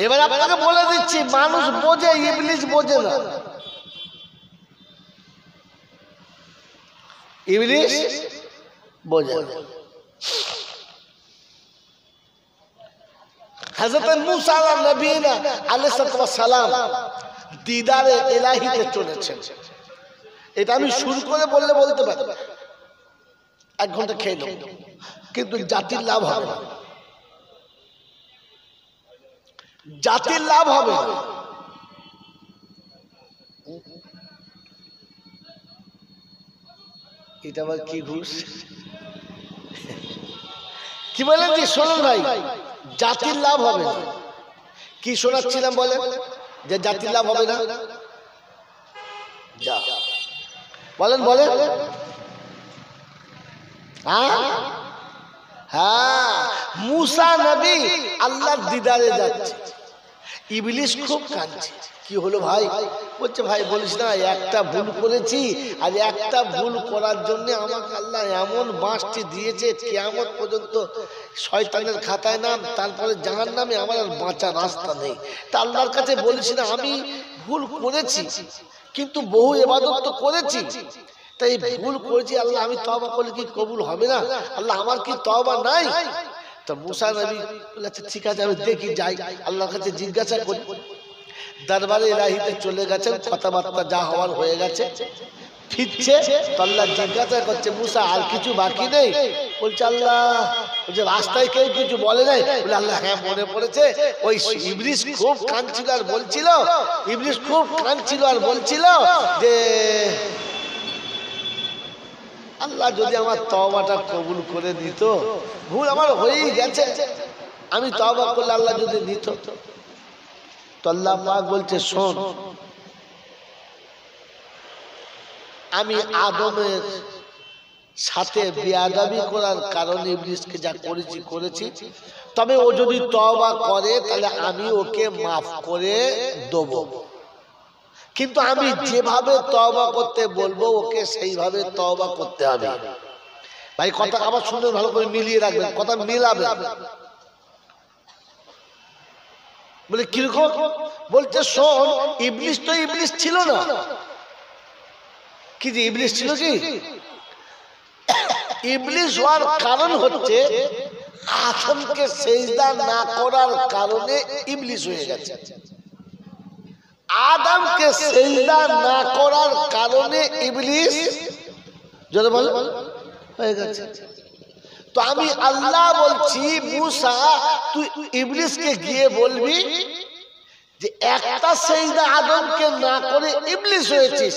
এবার আপনাকে বলে দিচ্ছি, মানুষ বোঝে, ইবলিস বোঝে না। ইবলিস বোঝে না। হযরত মূসা নবীনা আলাইহিস সালাম দিদারে ইলাহিতে চলেছেন। এটা আমি শুরু করে বললে বলতে পারি 1 ঘন্টা খেয়ে নেব, কিন্তু জাতির লাভ হবে না, জাতির লাভ হবে না। এটা আবার কি ঘুষ? কি বলেন যে শোনেন ভাই, জাতির লাভ হবে না। কি শোনাচ্ছিলাম বলে যে জাতির লাভ হবে না? যা বলেন বলেন। হ্যাঁ, মূসা নবী আল্লাহর দিদারে যাচ্ছে, ইবলিস খুব কাঁদছে। কি হলো ভাই? বলছে ভাই বলিস না, একটা ভুল করেছি, আর একটা ভুল করার জন্য আমাকে আল্লাহ এমন বাঁশটি দিয়েছে, কিয়ামত পর্যন্ত শয়তানের খাতায় নাম, তারপরে জাহান্নামে আমার আর বাঁচার রাস্তা নেই। তা আল্লাহর কাছে বলিস না আমি ভুল করেছি, কিন্তু বহু ইবাদত তো করেছি, তাই ভুল করেছি আল্লাহ, আমি তওবা করলে কি কবুল হবে না? আল্লাহ আমার কি তওবা নাই? তো মূসা নবী বলেছে ঠিক আছে আমি দেখি যাই, আল্লাহর কাছে জিজ্ঞাসা করি। দরবারে ইলাহিতে চলে গেছেন, কথাবার্তা যা হওয়ার হয়ে গেছে, ফিরছে তো আল্লাহ জিজ্ঞাসা করছে মূসা আর কিছু বাকি নেই? বলছে আল্লাহ, বলছে রাস্তায় কেউ কিছু বলে নাই? বলে আল্লাহ হ্যাঁ মনে পড়েছে, ওই ইবলিস খুব কাঁদছিল আর বলছিল, ইবলিস খুব কাঁদছিল আর বলছিল যে আল্লাহ যদি আমার তওবাটা কবুল করে দিত, ভুল আমার হয়েই গেছে, আমি তওবা করলে আল্লাহ যদি দিত। তো আল্লাহ পাক বলছে শোন, আমি আদমের সাথে বেয়াদবি করার কারণে ইবলিসকে যা করেছি, তবে ও যদি তওবা করে তাহলে আমি ওকে মাফ করে দেব, কিন্তু আমি যেভাবে তওবা করতে বলবো ওকে সেইভাবে তওবা করতে হবে। ভাই কথা আবার শুনে ভালো করে মিলিয়ে রাখবেন, কথা মিলাবে। বলে কিরকম? বলছে শোন, ইবলিস তো ইবলিস ছিল না। কি যে ইবলিস ছিল? কি ইবলিস হওয়ার কারণ হচ্ছে আদমকে সিজদা না করার কারণে ইবলিস হয়ে গেছে। আদমকে সিজদা না করার কারণে ইবলিস জোরে বল হয়ে গেছে। তো আমি আল্লাহ বলছি মূসা তুই ইবলিসকে গিয়ে বলবি যে একটা সিজদা আদমকে না করে ইবলিস হয়েছিস,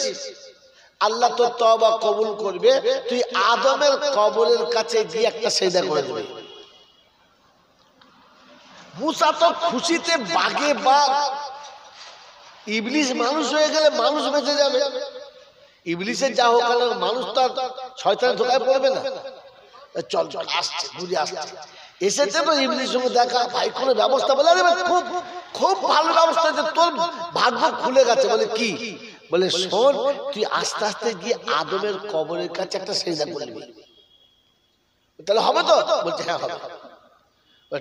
আল্লাহ তো তওবা কবুল করবে, তুই আদমের কবরের কাছে গিয়ে একটা সিজদা করে দিবি। মূসা তো খুশিতে বাগে বাগ, ইবলিস মানুষ হয়ে গেলে মানুষ বেঁচে যাবে, ইবলিসের যা হোক মানুষ তো শয়তানের ধোকায় পড়বে না। চল চল আসছে, ঘুরে আসছে, এসেছে তো ইবলিসের সঙ্গে দেখা, ভাই কোনো ব্যবস্থা? বলে আরে খুব খুব ভালো ব্যবস্থা, যে তোর ভাগ্য খুলে গেছে। বলে কি? বলে শোন, তুই আস্তে আস্তে গিয়ে আদমের কবরের কাছে একটা সিজদা করবি, তাহলে হবে তো? বলছে হ্যাঁ হবে।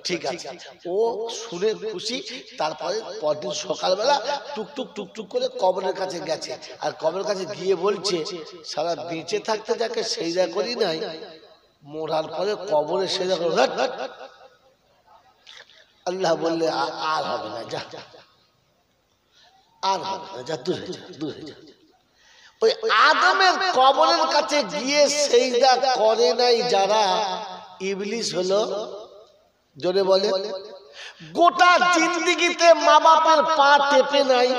ঠিক আছে। ও শুনে খুশি। তারপরে পরদিন সকালবেলা টুকটুক টুকটুক করে কবরের কাছে গেছে, আর কবরের কাছে গিয়ে বলছে সারা বেঁচে থাকতে যাকে সিজদা করি নাই, মরার পরে কবরে সিজদা করো। আল্লাহ বললে আর হবে না, যা আর হবে না, যা দূরে যা দূরে যা। ওই আদমের কবরের কাছে গিয়ে সিজদা করে নাই যারা, ইবলিস হলো, জোরে বলে, গোটা জিন্দেগিতে মা বাপের পা টেপে নাই,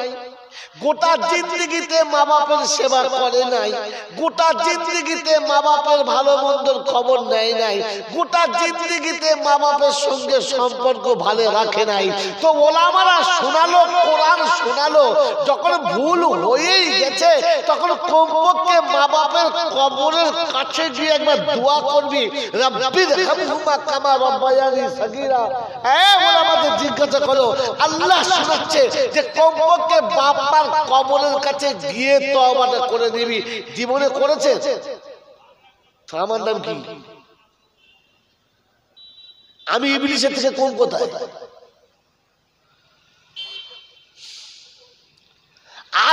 গোটা জিন্দেগিতে মা বাপের সেবা করে নাই, গোটা জিন্দেগিতে মা বাপের ভালো মন্দর খবর নেয় নাই, গোটা জিন্দেগিতে মা বাপের সঙ্গে সম্পর্ক ভালো রাখে নাই। তো ওলামারা শোনালো, কোরআন শোনালো, যখন ভুল হয়েই গেছে তখন কমপক্ষে মা বাপের কবরের কাছে গিয়ে একবার দোয়া করবি, রাব্বির হামহুমা কামা রাব্বায়ানি সাগীরা। ওলামাদের জিজ্ঞাসা করো, আল্লাহ শোনাচ্ছে যে কমপক্ষে বাবার কবরের কাছে গিয়ে তওবাটা করে দিবি। জীবনে করেছে? আমার নাম কি? আমি ইবলিসের থেকে কম কোথায়?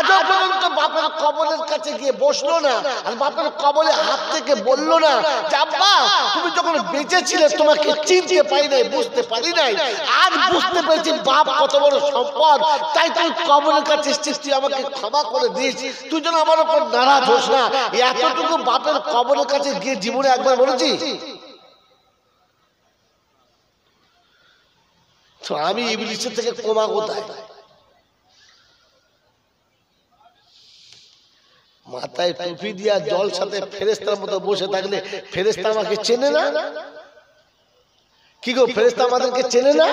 আজও পর্যন্ত বাপের কবরের কাছে গিয়ে বসলো না, আর বাপের কবরে হাত থেকে বললো না যে আব্বা তুমি যখন বেঁচে ছিলে তোমাকে চিনতে পারি নাই, বুঝতে পারি নাই, আজ বুঝতে পেরেছি বাপ কত বড় সম্পদ, তাই তুই কবরের কাছে এসেছিস, তুই আমাকে ক্ষমা করে দিস, তুই যেন আমার উপর নারাজ হোস না। এতটুকু বাপের কবরের কাছে গিয়ে জীবনে একবার বলেছি? তো আমি ইবলিসের থেকে কমা কোথায়? মাথায় টুপি দিয়া জল সাথে ফেরেশতার মতো বসে থাকলে ফেরেশতা আমাকে চেনে না? কি গো, ফেরেশতা আমাদেরকে চেনে না?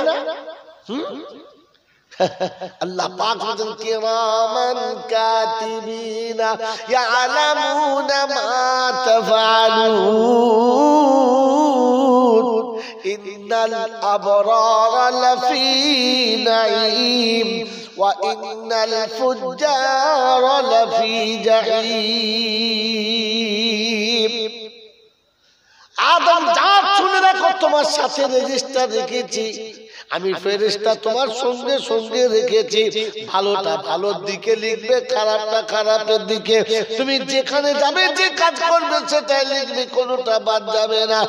আল্লাহ পাক বলেন কিরামান কাতিবিনা ইয়ালামুনা মা তাফআলুন ইন্নাল আবরারা লাফি নাঈম ওয়া ইন্নাল ফুজ্জারা লাফি জাহিম। আদম যা শুনে রাখো, তোমার সাথে রেজিস্টার রেখেছি আমি, ফেরেশতা তোমার সঙ্গে সঙ্গে রেখেছি। ভালোটা ভালোর দিকে লিখবে, খারাপটা খারাপের দিকে। তুমি যেখানে যাবে, যে কাজ করবে সেটাই লিখবে, কোনোটা বাদ যাবে না।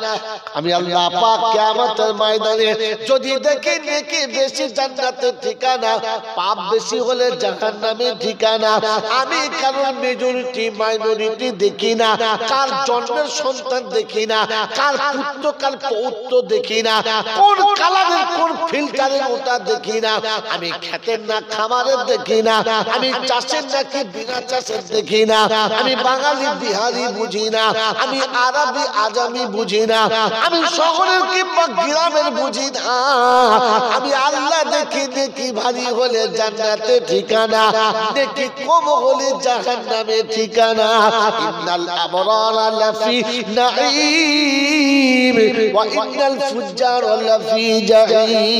আমি আল্লাহ পাক কিয়ামতের ময়দানে যদি দেখি নেকি বেশি জান্নাতের ঠিকানা, পাপ বেশি হলে জাহান্নামের ঠিকানা, আমি কারণ মেজরিটি মাইনরিটি দেখি না, কার জন্মের সন্তান দেখি না, কার পুত্র কার পৌত্র দেখি না, কোন কালারের কোন ফিল্টারের ওটা দেখি না, আমি খেতের না খামারের দেখি না, আমি চাষের নাকি বিনা চাষের দেখি না, আমি বাঙালি বিহারি বুঝি না, আমি আরবি আজামি বুঝি না, আমি শহরের কিংবা গ্রামের বুঝি না, আমি আল্লাহ দেখি দেখি ভারী হলে জান্নাতে ঠিকানা, দেখি কম হলে জাহান্নামে ঠিকানা। ইন্নাল আবরারা লাফি নাঈম ওয়া ইন্নাল ফুজ্জারা লাফি জাহিম।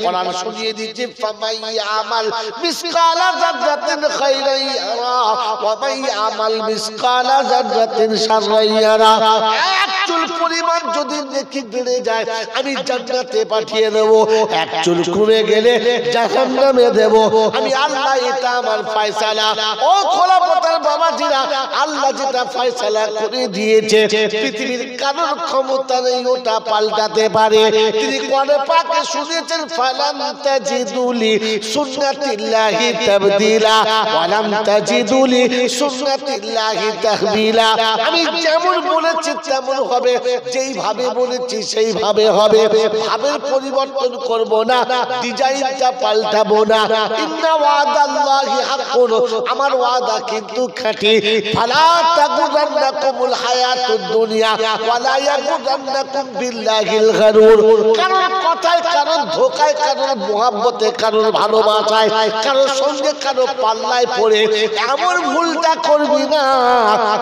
কোরআন শুনিয়ে দিচ্ছে ফামাই আমাল মিসকালা যাররাতিন খায়রান ইয়ারা ওয়া মাই আমাল মিসকালা যাররাতিন শাররান ইয়ারা। এক চুল পরিমাণ যদি নেকি বেড়ে যায় আমি জান্নাতে পাঠিয়ে দেব, এক চুল কমে গেলে জাহান্নামে দেব। আমি আল্লাহ, এটা আমার ফয়সালা। ও খোলাপতার বাবাজিরা, আল্লাহ যেটা ফয়সালা করে দিয়েছে পৃথিবীর কারোর ক্ষমতা নেই ওটা পাল্টাতে পারে। তিনি কোরআনে পাকে শুনিয়েছেন ফালাম তাজিদুলি সুন্নাতিল্লাহি তাবদীলা ওয়ালাম তাজিদুলি সুন্নাতিল্লাহি তাহবিলা। আমি যেমন বলেছি তেমন হবে, যেইভাবে বলেছি সেইভাবে হবে, ভাবের পরিবর্তন করব না, ডিজাইনটা পাল্টাবো না। ইন্না ওয়াদাল্লাহি হাক্কুন, আমার ওয়াদা কিন্তু খাঁটি। ফালা তাগুরান্নাকুমুল হায়াতুদ দুনিয়া ওয়ালা ইয়াগুরান্নাকুম বিল্লাহিল গারুর। কারণ কথায়, কারণ ধোকায়, কারণ মোহাব্বতে, কারণ ভালোবাসায়, কারোর সঙ্গে কারো পাল্লায় পড়ে এমন ভুলটা করবি না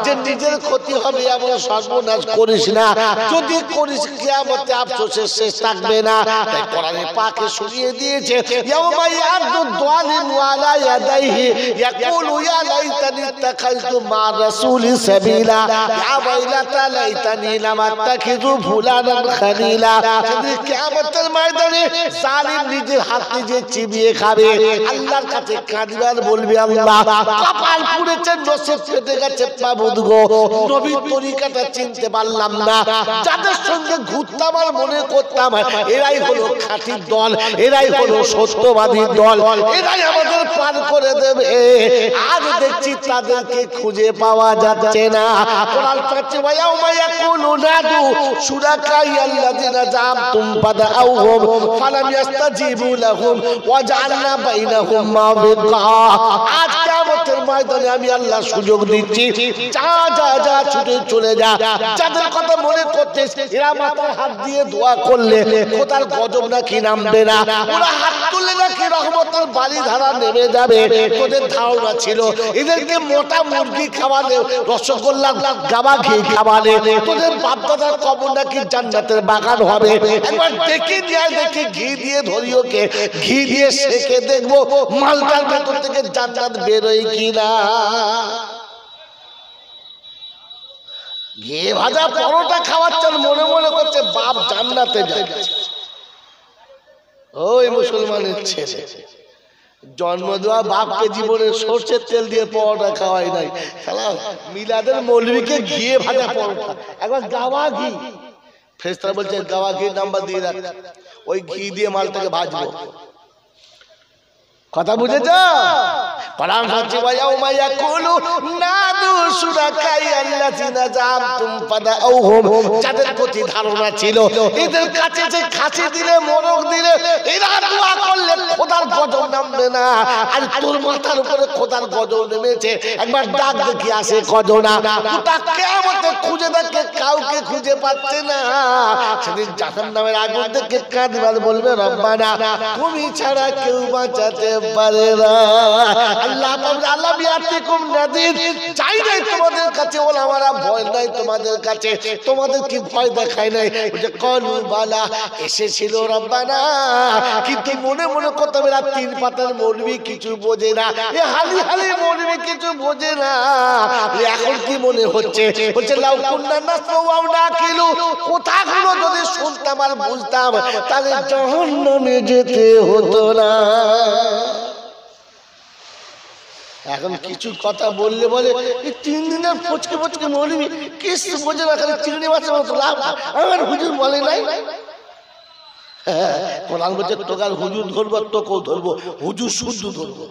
যে নিজের ক্ষতি হবে, এমন সর্বনাশ করিস না। যদি করিস কিয়ামতে আফসোসের শেষ থাকবে না। তাই কোরআনে পাকে শুনিয়ে দিয়েছে ইয়াউমা ইয়াদু যালিমু আলা ইয়াদাইহি ইয়াকুলু ইয়া লাইতানি ইত্তাখাযতু মা রাসূলি সাবিলা ইয়া ওয়াইলাতা লাইতানি লাম আত্তাখিযু ফুলানান খালিলা। যদি কিয়ামতের ময়দানে জালিম নিজের হাত নিজে চিবিয়ে খাবে, আল্লাহর কাছে কাঁদবার বলবে আল্লাহ কপাল পুড়েছে, নসিব ফেটে গেছে মাবুদ গো, নবীর তরিকাটা চিনতে পারলাম না, যাদের সঙ্গে ঘুরতাম আর মনে করতাম এরাই হলো খাঁটি দল, এরাই হলো সত্যবাদী দল, এরাই আমাদের পার করে দেবে, আজ দেখছি তাদেরকে খুঁজে পাওয়া যাচ্ছে না। কোরআন পাচ্ছে ওয়ায়াউমা ইয়াকুলু নাদু শুরাকাইয়াল্লাযিনা জামতুম ফাদাউহুম ফালাম ইস্তাজিবু লাহুম ওয়া জাআলনা বাইনাহুম মাবিকা। আজ কিয়ামতের ময়দানে আমি আল্লাহ সুযোগ দিচ্ছি, যা যা যা ছুটে চলে যা, যাদের কথা মনে করছিস এরা মাথায় হাত দিয়ে দোয়া করলে খোদার গজব নাকি নামবে না, ওরা হাত তুললে নাকি রহমতের বাড়ি ধারা নেমে যাবে। তোদের ধারণা ছিল এদেরকে মোটা মুরগি খাওয়ালে, রসগোল্লা গাবা ঘি খাওয়ালে তোদের বাপদাদার কবর নাকি জান্নাতের বাগান হবে। একবার দেখে নিয়ে দেখে ঘি দিয়ে ধরিওকে, ঘি দিয়ে শেখে দেখবো মালটার ভেতর থেকে জান্নাত বেরোয় কিনা। ঘি ভাজা পরোটা খাওয়াচ্ছেন, মনে মনে করছে বাপ জান্নাতে যাচ্ছে। ওই মুসলমানের ছেলে জন্ম দেওয়া বাপকে জীবনে সরষের তেল দিয়ে পরোটা খাওয়াই নাই, শালা মিলাদের মৌলবীকে ঘিয়ে ভাজা পরোটা, একবার গাওয়া ঘি। ফেরেশতারা বলছে গাওয়া ঘি নাম্বার দিয়ে রাখ, ওই ঘি দিয়ে মালটাকে ভাজবো। কথা বুঝেছ? কোরআন হচ্ছে ওয়ায়াউমা ইয়াকুলু নাদু শুরাকাই আল্লাযিনা জাআমতুম ফাদাউহুম, যাদের প্রতি ধারণা ছিল এদের কাছে যে খাসি দিলে মোরগ দিলে এরা দোয়া করলে খোদার গজব নামবে না, আর তোর মাথার উপরে খোদার গজব নেমেছে, একবার ডাক দেখি আসে গজনা। গোটা কিয়ামতে খুঁজে দেখে কাউকে খুঁজে পাচ্ছে না। সেদিন জাহান্নামের আগুন দেখে কাঁদবার বলবে রব্বানা তুমি ছাড়া কেউ বাঁচাতে পারে না। আল্লাহ আল্লাহ বিয়াতিকুম নাদির, চাই নাই তোমাদের কাছে ওলামারা, ভয় নাই তোমাদের কাছে, তোমাদের কি ভয় দেখায় নাই? যে কলু বালা এসেছিল রব্বানা, কিন্তু মনে মনে কত বেলা তিন পাতার মৌলবি কিছু বোঝে না, এ হালি হালি মৌলবি কিছু বোঝে না। এখন কি মনে হচ্ছে? বলছে লাউ কুন্না নাসমাউ নাকিলু, কথাগুলো যদি শুনতাম আর বুঝতাম তাহলে জাহান্নামে যেতে হতো না। এখন কিছু কথা বললে বলে এই 3 দিনের ফচকে ফচকে মৌলবি কিছু বোঝে না, খালি চিংড়ি মাছের মতো লাভ। আমার হুজুর বলে নাই, কোরআন বলছে তোকার হুজুর ধরবো, তোকেও ধরবো, হুজুর শুদ্ধ ধরবো।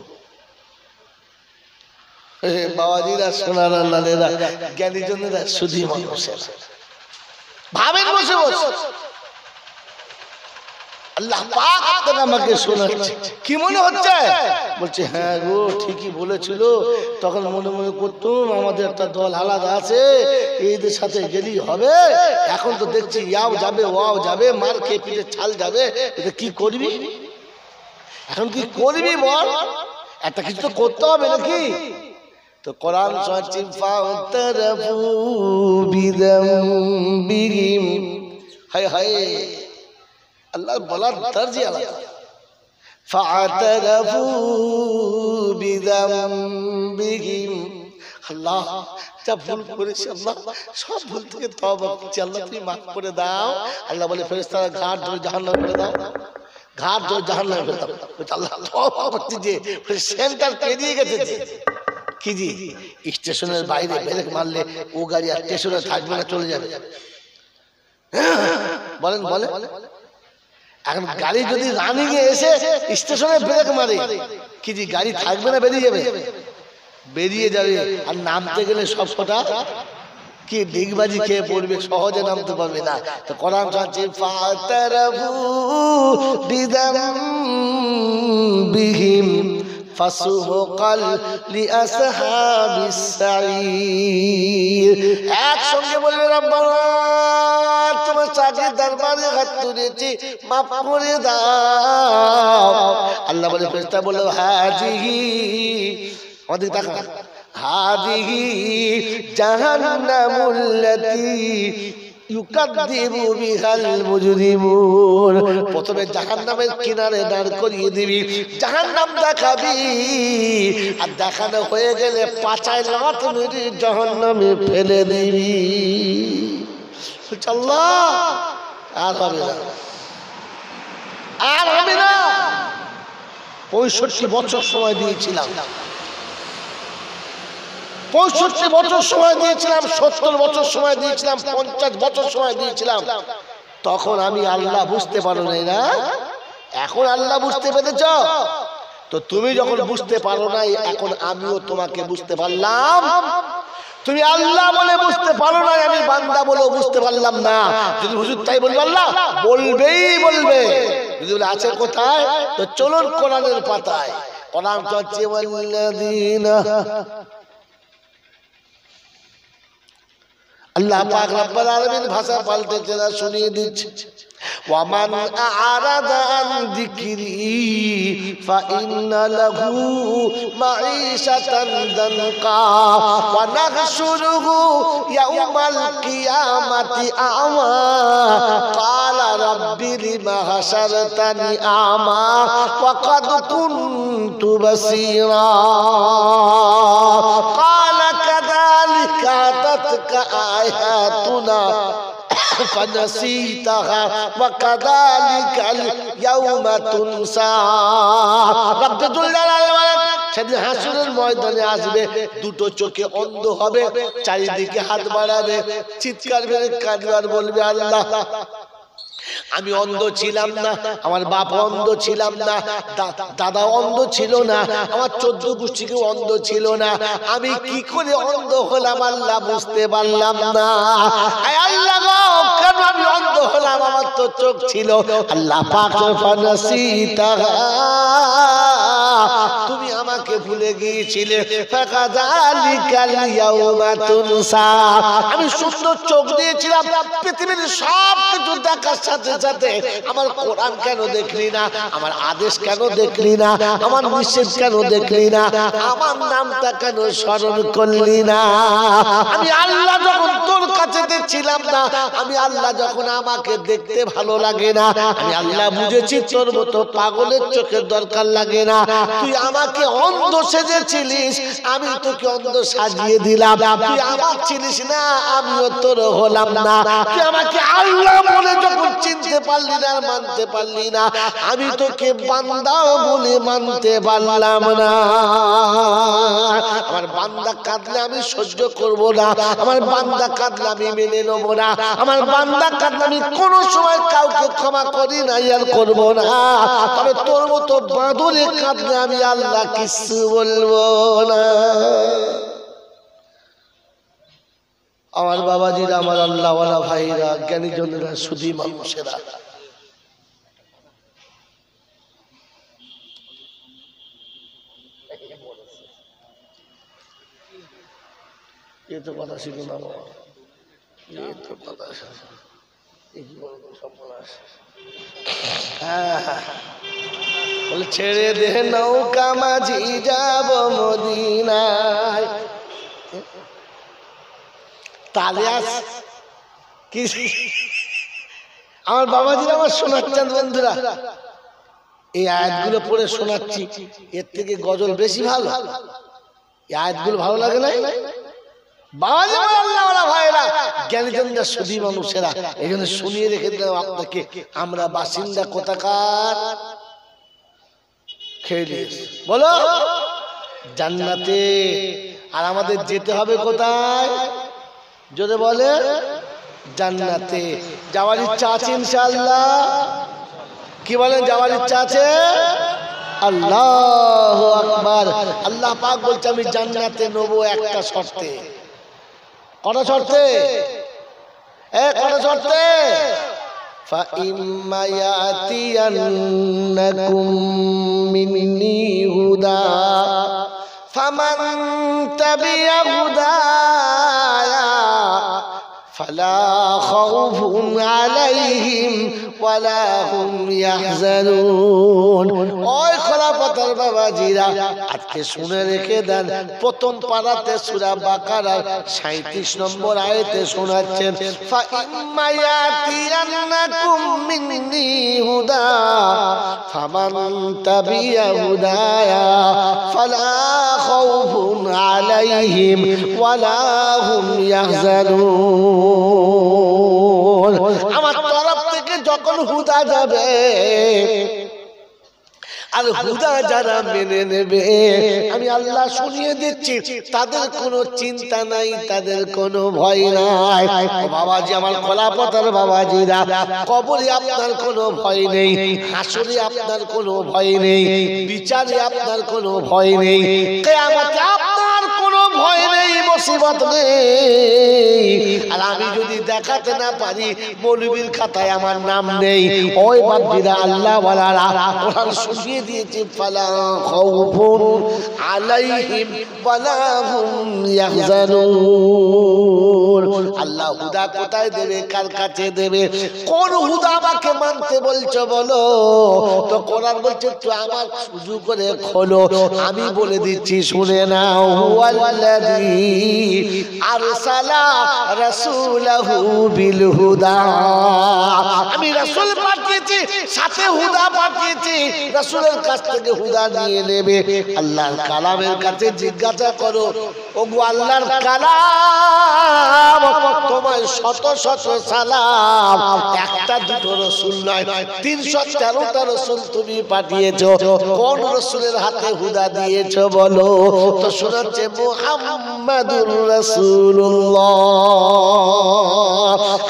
বাবাজিরা সোনারা লালেরা জ্ঞানীজনেরা শুধু মানুষের ভাবেন বসে বসে আল্লাহ পাক আপনাকে আমাকে শোনাচ্ছে। কি মনে হচ্ছে? বলছে হ্যাঁ গো ঠিকই বলেছিল, তখন মনে মনে করতুম আমাদের একটা দল আলাদা আছে, এইদের সাথে গেলেই হবে। এখন তো দেখছি ইয়াও যাবে ওয়াও যাবে, মার খেয়ে পিঠে ছাল যাবে, এটা কি করবি? এখন কি করবি বল? একটা কিছু তো করতে হবে নাকি? তো কোরআন সচিব ফাতারাফু বিযামবিহিম, হায় হায় আল্লাহ বলার তরজি আলাদা। ফাতারাফু বিযামবিহিম, আল্লাহ যা ভুল করেছি আল্লাহ সব ভুল থেকে তওবা করছি, আল্লাহ তুমি মাফ করে দাও। আল্লাহ বলে ফেরেশতারা ঘাট ধরে জাহান্নামে ফেলে দাও, ঘাট ধরে জাহান্নামে ফেলে দাও। আল্লাহ তওবা করছি যে সেন্টার পেরিয়ে গেছে। কি জি স্টেশনের বাইরে ব্রেক মারলে ও গাড়ি আর স্টেশনে থাকবে না, চলে যাবে। বলেন বলেন, এখন গাড়ি যদি রানিং এ এসে স্টেশনে ব্রেক মারে কি জি গাড়ি থাকবে না, বেরিয়ে যাবে? বেরিয়ে যাবে। আর নামতে গেলে সব কটা কি ডিগবাজি খেয়ে পড়বে, সহজে নামতে পারবে না। তো কোরআন বলছে ফাতারাফু বিযামবিহিম ফাসুহকাল লিআসহাবিস সাঈর। একসঙ্গে বলবে রব্বানা তোমার চাকরির দরবারে হাত তুলেছি, মাফ করে দাও। আল্লাহ বলে ফেরেশতা বলল হাজিহি, আমাদের তাকান, হাজিহি জাহান্নামুল্লাতী ইউকাদ্দিবু বিহাল মুজরিমুন। প্রথমে জাহান্নামের কিনারে দাঁড় করিয়ে দিবি, জাহান্নাম দেখাবি, আর দেখানো হয়ে গেলে পাছায় লাথ মেরে জাহান্নামে ফেলে দিবি। আল্লাহ আর হবে না, আর হবে না। 65 বছর সময় দিয়েছিলাম, 65 বছর সময় দিয়েছিলাম, 70 বছর সময় দিয়েছিলাম, 50 বছর সময় দিয়েছিলাম। তখন আমি আল্লাহ বুঝতে পারো নাই না, এখন আল্লাহ বুঝতে পেরেছ। তো তুমি যখন বুঝতে পারো নাই, এখন আমিও তোমাকে বুঝতে পারলাম। তুমি আল্লাহ বলে বুঝতে পারো নাই, আমি বান্দা বলে বুঝতে পারলাম না। যদি হুজুর তাই বলবে আল্লাহ বলবেই বলবে। যদি বলে আছে কোথায়, তো চলুন কোরআনের পাতায়। কোরআন হচ্ছে ওয়াল্লাযীনা, আল্লাহ পাক রব্বুল আলামিন ভাষা পাল্টেছে না, শুনিয়ে দিচ্ছে। ওয়ামান আ'রাদা আন যিকরি ফাইন্না লাহু মাঈশাতান দানকা ওয়া নাহশুরুহু ইয়াওমাল কিয়ামাতি আ'মা ক্বালা রাব্বি লিমা হাশারতানি আ'মা ওয়া ক্বাদ কুনতু বাসীরা ক্বালা কাযালিকা আতাতকা আয়াতুনা فنسيتها وكذلك اليوم تنسى। رب جل সেদিন হাসরের ময়দানে আসবে, দুটো চোখে অন্ধ হবে, চারিদিকে হাত বাড়াবে, চিৎকার করে কাঁদবে আর বলবে আল্লাহ আমি অন্ধ ছিলাম না, আমার বাপ অন্ধ ছিলাম না, দাদা অন্ধ ছিল না, আমার 14 গোষ্ঠী কেউ অন্ধ ছিল না, আমি কি করে অন্ধ হলাম আল্লাহ বুঝতে পারলাম না। আল্লাহ গো কেন আমি অন্ধ হলাম, আমার তো চোখ ছিল। আল্লাহ পাক ফানাসিতা, তুমি আমাকে ভুলে গিয়েছিলে, ফাকাযালিকাল ইয়াউমা তুনসা, আমি সুন্দর চোখ দিয়েছিলাম, পৃথিবীর সব কিছু দেখার সাথে সাথে আমার কোরআন কেন দেখলি না, আমার আদেশ কেন দেখলি না, আমার নিষেধ কেন দেখলি না, আমার নামটা কেন স্মরণ করলি না। আমি আল্লাহ যখন তোর কাছে ছিলাম না, আমি আল্লাহ যখন আমাকে দেখতে ভালো লাগে না, আমি আল্লাহ বুঝেছি তোর মতো পাগলের চোখের দরকার লাগে না, তুই আমাকে অন্ধ সেজেছিলিস, আমি তোকে অন্ধ সাজিয়ে দিলাম, তুই আমার ছিলিস না, আমিও তোর হলাম না, তুই আমাকে আল্লাহ বলে যখন চিনতে পারলি না, মানতে পারলি না, আমি তোকে বান্দা বলে মানতে পারলাম না। আমার বান্দা কাঁদলে আমি সহ্য করব না, আমার বান্দা কাঁদলে আমি মেনে নেব না, আমার বান্দা কাঁদলে আমি কোনো সময় কাউকে ক্ষমা করি না আর করব না, তবে তোর মতো বাঁদরে কাঁদলে আমি আল্লাহ কিছু বলবো না। আমার বাবাজিরা, আমার আল্লাহওয়ালা ভাইরা, জ্ঞানীজনেরা, সুধী মানুষেরা, এ তো কথা শিখো না বাবা, এ তো কথা বলে ছেড়ে দে নৌকা মাঝি যাব মদিনায়, তালে আস কি আমার বাবাজিরা আমার শোনাচ্ছেন বন্ধুরা, এই আয়াতগুলো পড়ে শোনাচ্ছি, এর থেকে গজল বেশি ভালো। এই আয়াতগুলো ভালো লাগে না বাবাজি, আল্লাহওয়ালা ভাইরা, জ্ঞানীজনরা, সুধী মানুষেরা, এই জন্য শুনিয়ে রেখে দিলাম আপনাকে। আমরা বাসিন্দা কোথাকার, খেয়ে বলো জান্নাতে, আর আমাদের যেতে হবে কোথায়, জোরে বলে জান্নাতে। যাওয়ার ইচ্ছা আছে ইনশাআল্লাহ, কি বলেন যাওয়ার ইচ্ছা আছে? আল্লাহু আকবার। আল্লাহ পাক বলছে আমি জান্নাতে নেবো একটা শর্তে। কটা শর্তে? কটা শর্তে? فَإِمَّا يَأْتِيَنَّكُم مِّنِّي هُدًى فَمَن تَبِعَ هُدَايَ فَلَا خَوْفٌ عَلَيْهِمْ وَلَا هُمْ يَحْزَنُونَ। ওই খোলাপাতার বাবাজিরা, আজকে শুনে রেখে দেন, প্রথম পারাতে সূরা বাকারার 37 নম্বর আয়াতে শোনাচ্ছেন, فَإِمَّا يَأْتِيَنَّكُم مِّنِّي هُدًى فَمَن تَبِعَ هُدَايَ فَلَا خَوْفٌ عَلَيْهِمْ وَلَا هُمْ يَحْزَنُونَ। আমার তরফ থেকে যখন হুদা যাবে, আর হুদা যারা মেনে নেবে, আমি আল্লাহ শুনিয়ে দিচ্ছি, তাদের কোনো চিন্তা নাই, তাদের কোনো ভয় নাই। বাবাজি, আমার খোলাপতার বাবাজিরা, কবরে আপনার কোনো ভয় নেই, হাসরে আপনার কোনো ভয় নেই, বিচারে আপনার কোনো ভয় নেই, কিয়ামতে আপনার কোনো ভয় নেই, মুসিবত নেই। আর আমি যদি দেখাতে না পারি, মৌলবীর খাতায় আমার নাম নেই। ওই বাদীরা, আল্লাহ ওয়ালারা কোরআন শুনিয়ে দিয়েছে, ফালা খাউফুন আলাইহিম ওয়ালা হুম ইয়াহজানুন। আল্লাহ হুদা কোথায় দেবে, কার কাছে দেবে, কোন হুদা আমাকে মানতে বলছো বলো? তো কোরআন বলছে তো আমার সুজু করে খোলো, আমি বলে দিচ্ছি শুনে নাও। হুয়াল্লাযী আরসালা রাসূলাহু বিল হুদা, আমি রাসূল পাঠিয়েছি, সাথে হুদা পাঠিয়েছি, রাসূলের কাছ থেকে হুদা নিয়ে নেবে। আল্লাহর কালামের কাছে জিজ্ঞাসা করো, ওগো আল্লাহর কালাম, সালাম, তোমায় শত শত সালাম। একটা দুটো রসুল নয়, 313টা রসুল তুমি পাঠিয়েছো। কোন রসুলের হাতে হুদা দিয়েছো বলো? তো শোনাচ্ছে মুহাম্মাদুর রাসূলুল্লাহ।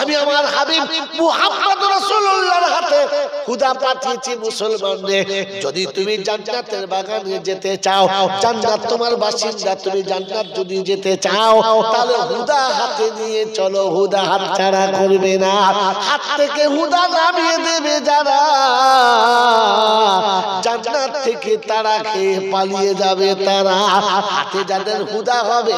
আমি আমার হাবিব মুহাম্মদ রাসূলুল্লাহর হাতে হুদা পাঠিয়েছি মুসলমানদের। যদি তুমি জান্নাতের বাগানে যেতে চাও, জান্নাত তোমার বাসিন্দা, তুমি জান্নাত যদি যেতে চাও, তাহলে হুদা হাতে নিয়ে চলো। হুদা হাত ছাড়া করবে না। হাত থেকে হুদা নামিয়ে দেবে যারা, জান্নাত থেকে তারা খেয়ে পালিয়ে যাবে তারা। হাতে যাদের হুদা হবে,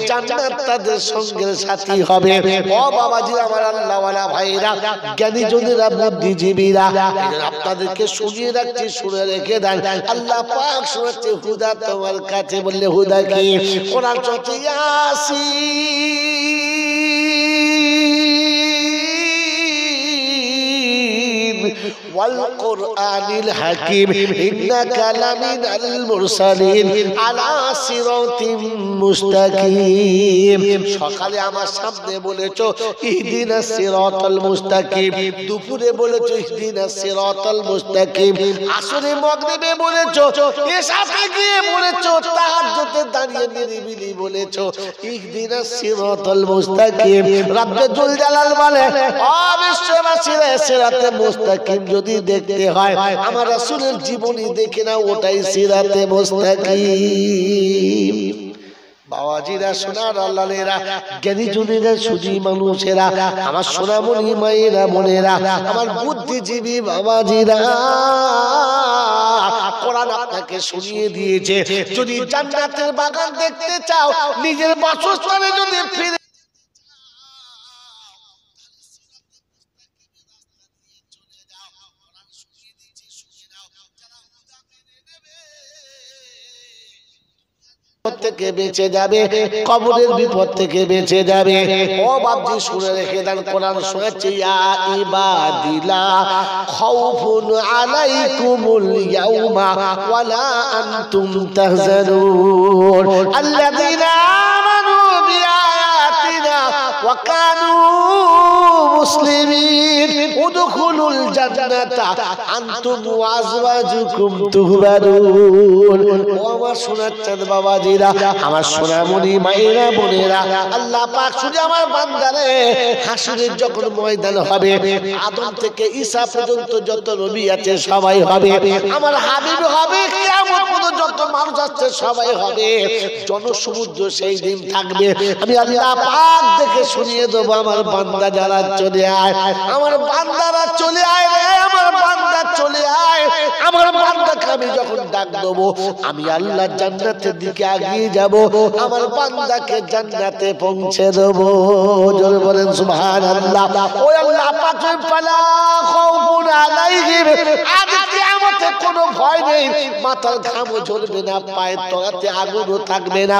জান্নাত তাদের সঙ্গের সাথী হবে। ও বাবাজি, আমার আল্লাহওয়ালা ভাইরা, জ্ঞানী জনেরা, বুদ্ধিজীবীরা, আপনাদেরকে শুনিয়ে রাখছি, শুনে রেখে দেন। আল্লাহ পাক শোনাচ্ছে হুদা তোমার কাছে। বললে হুদা কি? কোরআন চলছে ইয়াসিন ওয়াল কুরআনিল হাকিম ইন্নাকা লামিনাল মুরসালিন আলা সিরাতিম মুস্তাকিম। সকালে আমার সামনে বলেছো ইহদিনাস সিরাতাল মুস্তাকিম, দুপুরে বলেছো ইহদিনাস সিরাতাল মুস্তাকিম, আসরে মাগরিবে বলেছো, এশাতে গিয়ে বলেছো, তাহাজ্জুদে দাঁড়িয়ে নিরিবিলি বলেছো ইহদিনাস সিরাতাল মুস্তাকিম। রব্বে জুল জালাল বলে ও বিশ্ববাসীরা, সিরাতে মুস্তাকিম যদি দেখতে হয় আমার রাসূলের জীবনী দেখে নাও, ওটাই সিরাতে মুস্তাকিম। বাবাজিরা, সোনার আল্লাহরা, জ্ঞানী জনেরা, সুজি মানুষেরা, আমার সোনামণি মায়েরা, বোনেরা, আমার বুদ্ধিজীবী বাবাজিরা, কোরআন আপনাকে শুনিয়ে দিয়েছে যদি জান্নাতের বাগান দেখতে চাও, নিজের বাসস্থানে যদি ফিরে থেকে বেঁচে যাবে, কবরের বিপদ থেকে বেঁচে যাবে। ও বাপজি, শুনে রেখে দেন, কোরআন শোনাচ্ছে ইয়া ইবাদিলা খাউফুন আলাইকুমুল ইয়াউমা ওয়ালা আনতুম তাহজানুন আল্লাযীনা আমানু বিআয়াতিনা ওয়া কানু মুসলিমিন উদখুলুল জান্নাতা আনতুম ওয়া আজওয়াজুকুম তুহবারুন। ও আমার সোনার চাঁদ বাবাজিরা, আমার সোনামণি মায়েরা, বোনেরা, আল্লাহ পাক শুধু আমার বান্দারে হাসরের যখন ময়দান হবে, আদম থেকে ঈসা পর্যন্ত যত নবী আছে সবাই হবে, আমার হাবিব হবে, কিয়ামত পর্যন্ত যত মানুষ আছে সবাই হবে, জনসমুদ্র সেই দিন থাকবে। আমি আল্লাহ পাক দেখে শুনিয়ে দেবো আমার বান্দা যারা চলে আয়, আমার বান্দারা চলে আয় রে, আমার বান্দা চলে আয়। আমার বান্দাকে আমি যখন ডাক দেবো, আমি আল্লাহ জান্নাতের দিকে এগিয়ে যাব, আমার বান্দাকে জান্নাতে পৌঁছে দেবো। জোরে বলেন সুবহানাল্লাহ। ও আল্লাহ পাক ফালা খাউফুন আলাইহিম, আজ কিয়ামতে কোনো ভয় নেই, মাথার ঘামও ঝরবে না, পায়ের তলাতে আগুনও থাকবে না,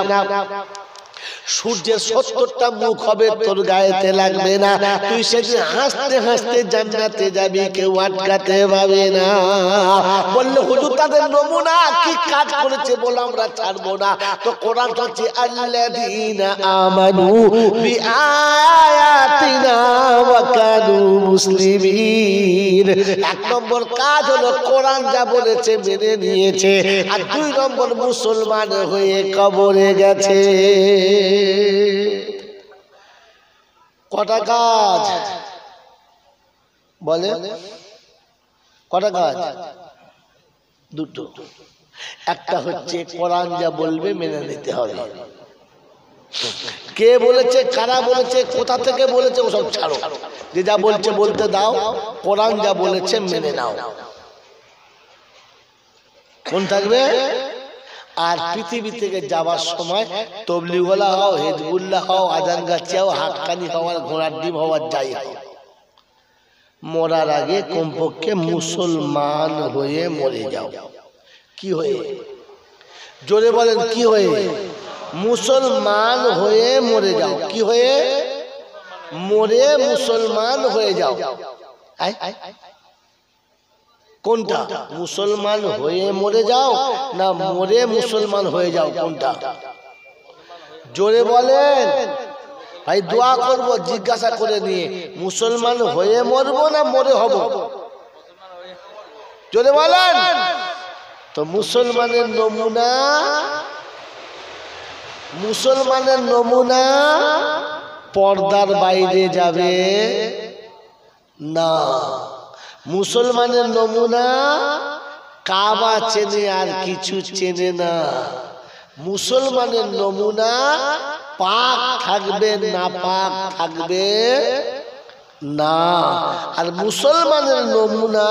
সূর্যের 70টা মুখ হবে, তোর গায়েতে লাগবে না, তুই সেদিন হাসতে হাসতে জান্নাতে যাবি, কেউ আটকাতে পারবে না। বললে হুজুর তাদের নমুনা কি কাজ করেছে বলে আমরা ছাড়বো না, তো কোরআন বলছে আল্লাযীনা আমানু বিআয়াতিনা ওয়া কানু মুসলিমিন। এক নম্বর কাজ হলো কোরআন যা বলেছে মেনে নিয়েছে, আর 2 নম্বর মুসলমান হয়ে কবরে গেছে। কটা কাজ বলে? কটা কাজ? দুটো। একটা হচ্ছে কোরআন যা বলবে মেনে নিতে হবে। কে বলেছে, কারা বলেছে, কোথা থেকে বলেছে ওসব ছাড়ো, যে যা বলছে বলতে দাও, কোরআন যা বলেছে মেনে নাও। কোন থাকবে? আর পৃথিবী থেকে যাবার সময় তবলিগওয়ালা হও, হিজবুল্লাহ হও, আজানগাছি হও, হাক্কানি হও, আর ঘোড়ার ডিম হওয়ার যাই হও, মরার আগে কমপক্ষে মুসলমান হয়ে মরে যাও। কি হয়ে? জোরে বলেন, কি হয়ে? মুসলমান হয়ে মরে যাও। কি হয়ে? মরে মুসলমান হয়ে যাও। কোনটা? মুসলমান হয়ে মরে যাও না মরে মুসলমান হয়ে যাও? কোনটা? জোরে বলেন। ভাই দোয়া করব জিজ্ঞাসা করে নিয়ে, মুসলমান হয়ে মরবো না মরে হব? জোরে বলেন। তো মুসলমানের নমুনা পর্দার বাইরে যাবে না। মুসলমানের নমুনা কাবা চেনে আর কিছু চেনে না। মুসলমানের নমুনা পাক থাকবে না পাক থাকবে না। আর মুসলমানের নমুনা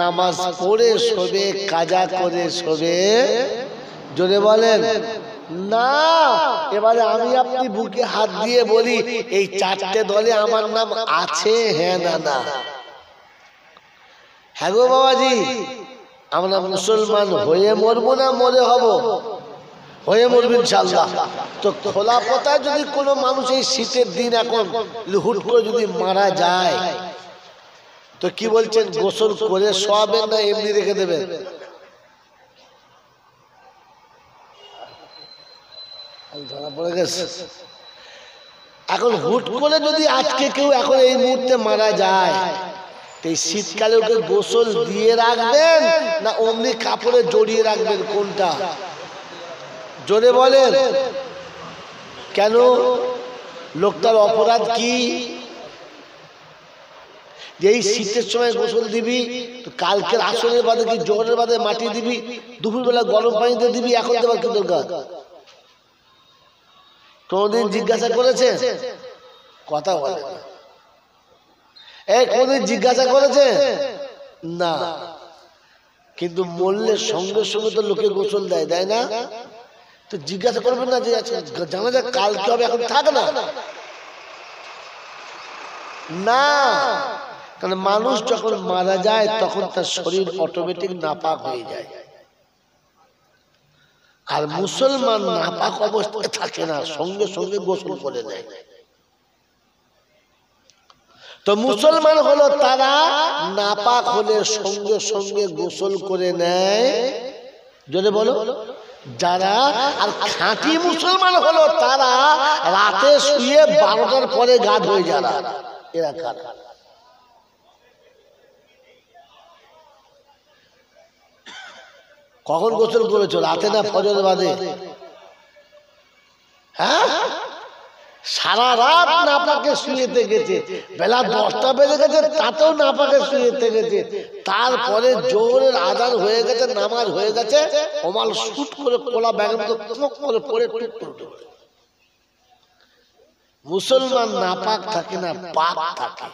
নামাজ পড়ে শোবে, কাজা করে শোবে। জোরে বলেন না। এবারে আমি আপনি বুকে হাত দিয়ে বলি, এই চারটে দলে আমার নাম আছে? হ্যাঁ না না? হ্যাঁ গো বাবাজি, আমরা মুসলমান হয়ে মরবো না মরে হব? হয়ে মরবি ইনশাআল্লাহ। তো খোলা পতায় যদি কোনো মানুষ এই শীতের দিন এখন হুট করে যদি মারা যায়, তো কি বলছেন, গোসল করে শোয়াবেন না এমনি রেখে দেবেন? ধরা পড়ে গেছে। এখন হুট করে যদি আজকে কেউ এখন এই মুহূর্তে মারা যায়, এই শীতকালে ওকে গোসল দিয়ে রাখবেন না অমনি কাপড়ে জড়িয়ে রাখবেন? কোনটা? জোরে বলেন। কেন? লোকটার অপরাধ কি? যে এই শীতের সময় গোসল দিবি, তো কালকের আসরের বাদে কি জোহরের বাদে মাটি দিবি, দুপুরবেলা গরম পানিতে দিবি, এখন দেবার কি দরকার? কোনদিন জিজ্ঞাসা করেছে? কথা বলে এই কোনদিন জিজ্ঞাসা করেছে না। কিন্তু মরলে সঙ্গে সঙ্গে তো লোকে গোসল দেয়, দেয় না? তো জিজ্ঞাসা করবেন না যে জানা যায় কালকে হবে, এখন থাক না না। কারণ মানুষ যখন মারা যায় তখন তার শরীর অটোমেটিক নাপাক হয়ে যায়। আর মুসলমান নাপাক অবস্থায় থাকে না, সঙ্গে সঙ্গে গোসল করে দেয়। তো মুসলমান হলো তারা নাপাক হলে সঙ্গে সঙ্গে গোসল করে নেয়। যদি বলো যারা। আর খাঁটি মুসলমান হলো তারা রাতে শুয়ে 12টার পরে গা ধুয়ে যারা, এরা কারা? কখন গোসল করেছো? রাতে না ফজর বাদে? হ্যাঁ, সারা রাত নাপাকে শুয়েতে গেছে, বেলা 10টা বেজে গেছে তাতেও নাপাকে শুয়েতে গেছে। তারপরে জোহরের আজান হয়ে গেছে, নামাজ হয়ে গেছে, ওমাল শুট করে কোলা ব্যাগের মতো করে পড়ে টুট। মুসলমান নাপাক থাকে না, পাক থাকে।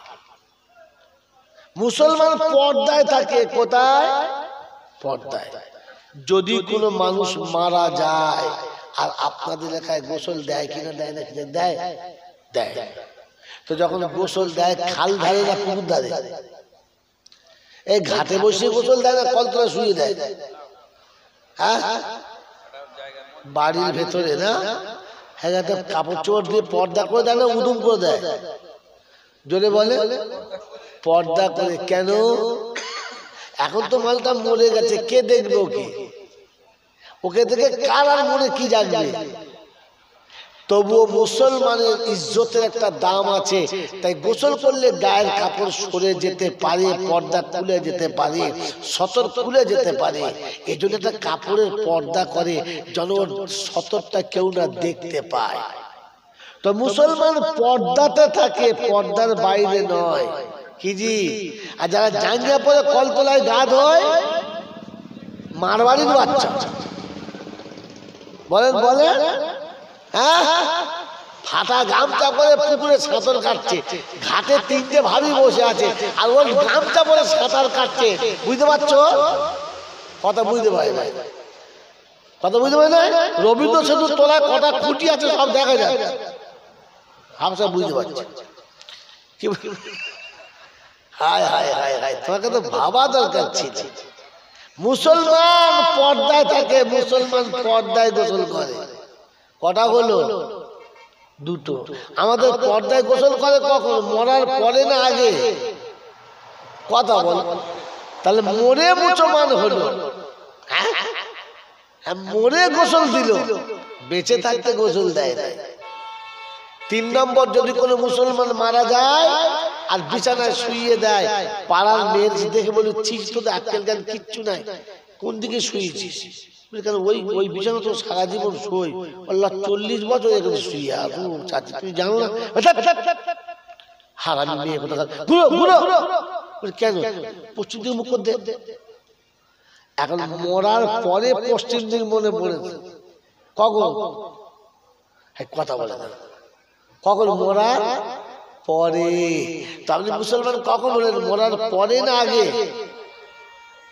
মুসলমান পর্দায় থাকে। কোথায়? পর্দায়। যদি কোনো মানুষ মারা যায়, আর আপনাদের এলাকায় গোসল দেয় কিনা? দেয় না? দেয় দেয়। তো যখন গোসল দেয় খাল ধারে না পুকুর ধারে? এই ঘাটে বসে গোসল দেয় না কলতলা শুয়ে দেয়? হ্যাঁ, বাড়ির ভেতরে না? হ্যাঁ, একটা কাপড় চোপড় দিয়ে পর্দা করে দেয় না উদুম করে দেয়? জোরে বলে পর্দা করে। কেন? এখন তো মালটা মরে গেছে, কে দেখবে ওকে? ওকে থেকে কার আর মনে কি জাগবে? তবুও মুসলমানের ইজ্জতের একটা দাম আছে, তাই গোসল করলে গায়ের কাপড় সরে যেতে পারে, পর্দা খুলে যেতে পারে, সতর খুলে যেতে পারে। এই জন্য একটা কাপড়ের পর্দা করে যেন সতরটা কেউ না দেখতে পায়। তো মুসলমান পর্দাতে থাকে, পর্দার বাইরে নয়। কি জি? আর যারা জাঙ্গিয়া পরে কলতলায় গা ধোয়, মারবাড়ির বাচ্চা। বলেন বলেন। হ্যাঁ, ফাটা গামছা পরে পুকুরে সাঁতার কাটছে, ঘাটে 3টে ভাবি বসে আছে, আর ওই গামছা পরে সাঁতার কাটছে। বুঝতে পারছো কথা? বুঝতে পারে না কথা? বুঝতে পারে না? রবীন্দ্র সেতুর তলায় কটা খুঁটি আছে সব দেখা যায়। হামসা বুঝতে পারছে? কি? হায় হায় হায় হায়, তোমাকে তো ভাবা দরকার ছিল। মুসলমান পর্দায় থাকে, মুসলমান পর্দায় গোসল করে। কটা হলো? 2টো। আমাদের পর্দায় গোসল করে কখন? মরার পরে না আগে? কথা বল। তাহলে মরে মুসলমান হলো, মরে গোসল দিল, বেঁচে থাকতে গোসল দেয় না। 3 নম্বর, যদি কোনো মুসলমান মারা যায় আর বিছানায় শুইয়ে দেয়, পাড়ার মেয়ের দেখে বলে ছিস তোদের আক্কেল জ্ঞান কিচ্ছু নাই, কোন দিকে শুয়েছিস? কেন ওই বিছানা তো সারা জীবন শুই, আল্লাহ 40 বছর এখানে শুয়ে আছো চাচি, তুমি জানো না? হারামি মেয়ে কোথাকার, ঘুরো ঘুরো। কেন? পশ্চিম দিকে মুখ করে দে। এখন মরার পরে পশ্চিম দিক মনে পড়েছে কখন? কথা বলে না, কখন? মরার পরে। তো আপনি মুসলমান কখন বলেন, মরার পরে না আগে?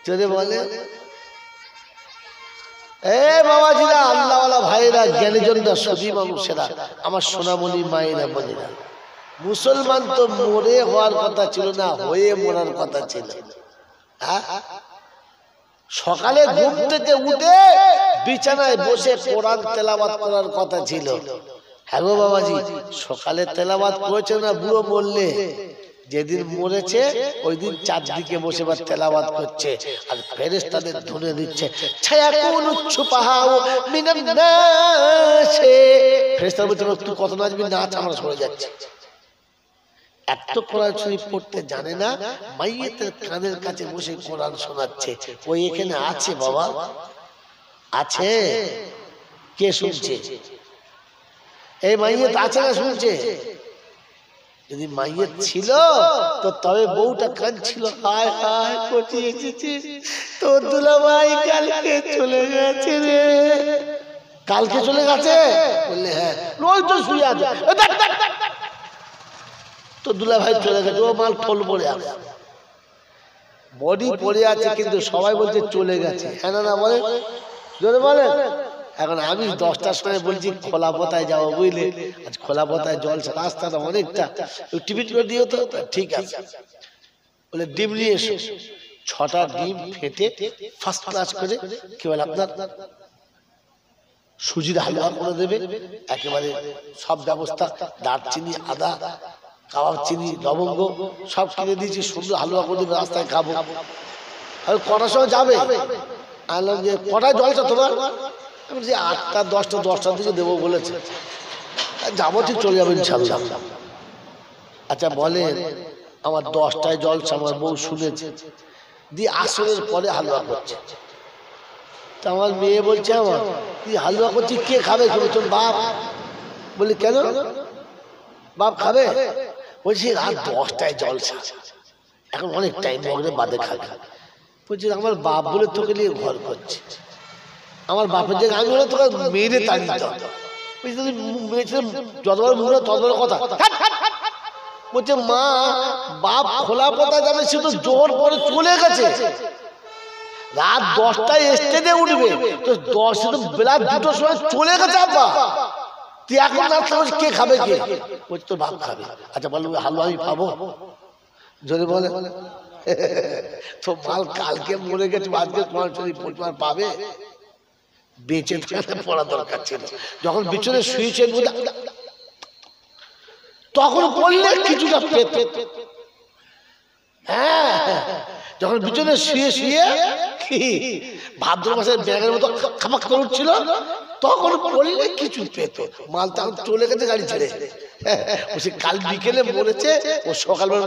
যদি বলে এ বাবাজিরা, আল্লাহওয়ালা ভাইরা, জ্ঞানীজনরা, সদী মানুষেরা, আমার সোনামণি মায়েরা বোনেরা, মুসলমান তো মরে হওয়ার কথা ছিল না, হয়ে মরার কথা ছিল। সকালে ঘুম থেকে উঠে বিছানায় বসে কোরআন তেলাওয়াত করার কথা ছিল। হ্যাঁ গো বাবাজি, সকালে তেলাওয়াত করেছে না বুড়ো মরলে? যেদিন মরেছে ওই দিন চারদিকে বসে বা তেলাওয়াত করছে আর ফেরেশতাদের ধুনে দিচ্ছে, ছায়াকুনু ছুপাহাও মিনান নাসে। ফেরেশতারা বলছে তুই কত নাচবি, নাচ, আমরা সরে যাচ্ছি। এত কোরআন শরীফ পড়তে জানে না, মাইয়েতের কানের কাছে বসে কোরআন শোনাচ্ছে। ওই এখানে আছে বাবা, আছে। কে শুনছে? এই মাইয়েত আছে না শুনছে? যদি মাইয়েত ছিল তো তবে বউটা কাঁদছিল, হায় হায় কোটি এসেছিস, তোর দুলাভাই কালকে চলে গেছে রে। কালকে চলে গেছে? বললে হ্যাঁ। রোজ তো শুয়ে আছে, তো দুলাভাই চলে গেছে, ও মাল ফল পড়ে আছে, বডি পড়ে আছে, কিন্তু সবাই বলছে চলে গেছে। হ্যাঁ না বলে, জোরে বলে। এখন আমি 10টার সময় বলছি খোলা পথায় যাবো, বুঝলে? আজ খোলা পথায় জলসা, রাস্তাটা অনেকটা, টিফিন করে দিও তো। ঠিক আছে, বলে ডিম নিয়ে এসো। 6টা ডিম ফেটে ফার্স্ট ক্লাস করে কি বলে আপনার সুজির হালুয়া করে দেবে, একেবারে সব ব্যবস্থা, দারচিনি, আদা, কাবাব, চিনি, লবঙ্গ সব কিনে দিয়েছি, সুন্দর হালুয়া করে দেবে, রাস্তায় খাবো। আর কটার সময় যাবে? আনলাম যে কটায় জলসা তোমার? আমি যে 8টা 10টার দিকে দেবো বলেছে। যাবো, ঠিক চলে যাবো ইনশাআল্লাহ। আচ্ছা বলেন, আমার 10টায় জলসা, আমার বউ শুনেছে, দিয়ে আসরের পরে হালুয়া করছে। তা আমার মেয়ে বলছে, আমার তুই হালুয়া করছিস, কে খাবে? তোর বাপ। বলি কেন, বাপ খাবে? বলছি রাত 10টায় জলসা, এখন অনেক টাইম বাদে খাবে। বলছি আমার বাপ বলে তোকে নিয়ে ঘর করছে, আমার বাপের জায়গায় আমি বলে তোকে মেরে তাড়িয়ে দাও। যতবার মুখে ততবার কথা। বলছে মা, বাপ খোলা পথা যাবে, সে তো জোর পরে চলে গেছে, রাত 10টায় স্টেজে উঠবে, তো 10 তো বেলা 2টোর সময় চলে গেছে। আব্বা তুই এখন রাত কে খাবে? কে? বলছে তোর বাপ খাবে। আচ্ছা বলো হালুয়া আমি পাবো? জোরে বলে। তো মাল কালকে মরে গেছে, আজকে তোমার পাবে? বেঁচে থাকতে পড়া দরকার ছিল। যখন বিছানায় শুয়েছেন তখন বললে কিছুটা পেতে। হ্যাঁ, যখন বিছানায় শুয়ে শুয়ে কি ভাদ্র মাসের ব্যাগের মতো খাপাক করে উঠছিল, তখন বললে কিছু পেত। মাল তখন চলে গেছে গাড়ি ছেড়ে। সে কাল বিকেলে মরেছে, ও সকালবেলা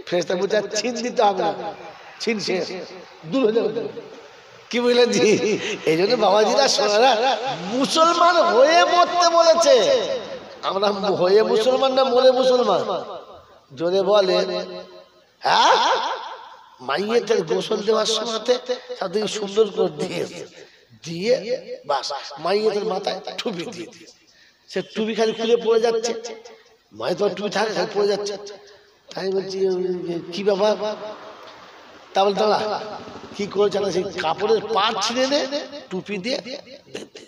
ফেরেশতা বলছে ছিন দিতে হবে না, ছিন শেষ, দূর হয়ে যাবে। কি বললেন জি? এই জন্য বাবাজিরা সোনারা মুসলমান হয়ে মরতে বলেছে। আমরা হয়ে মুসলমান না মরে মুসলমান? জোরে বলে। হ্যাঁ, মাইয়েতের গোসল দেওয়ার সময়তে তাদের সুন্দর করে দিয়ে বাস মাইয়েতের মাথায় টুপি দিয়ে, সে টুপি খালি খুলে পড়ে যাচ্ছে, মায়ের তোমার টুপি থাকে খালি পড়ে যাচ্ছে। তাই বলছি কি ব্যাপার? তাহলে দাঁড়া কি করেছে না, সেই কাপড়ের পাট ছিঁড়ে নে টুপি দিয়ে বেঁধে।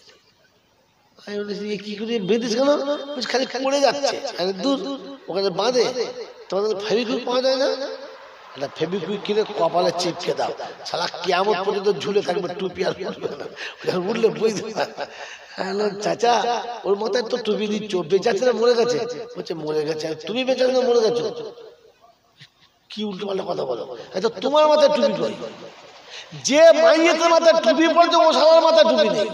আমি বলেছি কি করে বেঁধেছ কেন? খালি পড়ে যাচ্ছে, দূর ওখানে বাঁধে। তোমাদের ফেবিকুইক পাওয়া যায় না? একটা ফেবিকুইক কিনে কপালে চিপকে দাও, সারা কিয়ামত পর্যন্ত ঝুলে থাকবে, টুপি আর উঠবে না। উঠলে বুঝতে পারবে। চাচা ওর মাথায় তো টুপি দিচ্ছ, বেঁচাচ্ছে না মরে গেছে? বলছে মরে গেছে। তুমি বেঁচাচ্ছ না মরে গেছো? কি উল্টো পাল্টা কথা বলো? আচ্ছা তোমার মাথায় টুপি কই? যে মাইয়েতের মাথায় টুপি পড়ছে ও সবার মাথায় টুপি নেই।